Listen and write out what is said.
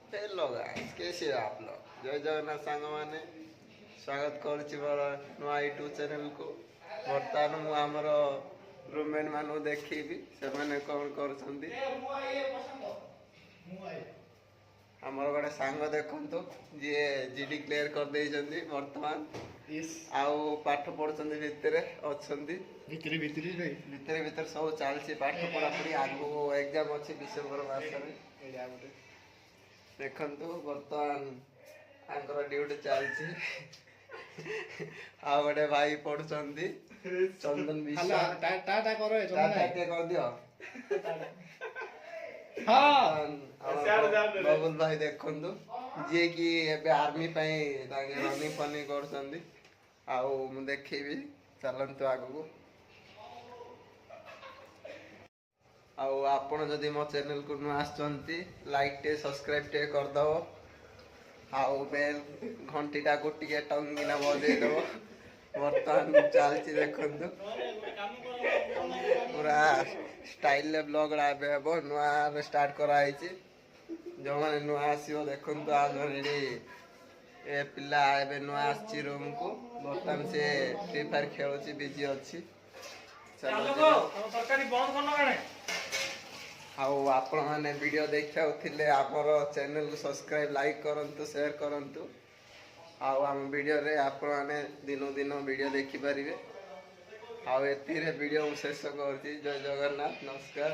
Hello guys, कैसे हैं आप लोग? जय जगन्नाथ सांग माने स्वागत करुछि मोर नुआ यूट्यूब चैनल को। बर्तमान मु आमर रूममेट मानु देखिबी से माने कौन करूछंती। आमर गोटे सांग देखंतु जे जीडी क्लियर कर देइछंती वर्तमान आउ पाठ पढ़ुछंती भितरे अछंती भितरे सब चलछि पाठ पढ़ापढ़ी आगु एग्जाम अछि डिसेंबर मास देखंतु बर्तमान आंकर ड्यूटी चलछि आ गोटे भाई पढ़ुछंती चंदन विश्वास टाटा करो टाटा कर दियो बबुल भाई देखंतु जे कि एबे आर्मी पई ताके रनिंग फनी करछंती आउ मु देखिबी चलंतु आगु आउ आपण जदि मो चैनल को न आछंती लाइक टे सब्सक्राइब टे कर दो आउ बेल घंटी टा गोटिके टंगिना बजे दो वर्तमान चलछि देखंतु पूरा स्टाइल ले ब्लॉग आबे हेबो नुआ स्टार्ट करा आइछि जो माने नुआ आसीओ देखंतु आज रेडी ए पिला एबे नुआ आछि रूम को वर्तमान से फ्री फायर खेलुछि बिजी अछि चलो तरकारी बंद करनो काने आउ आपण माने वीडियो देखिया थिले हमर चैनल को सब्सक्राइब लाइक करंतु शेयर करंतु आउ हम वीडियो रे आपण माने दिनो दिनो वीडियो देखि परिबे आउ एती रे वीडियो शेष करछि। जय जगन्नाथ, नमस्कार।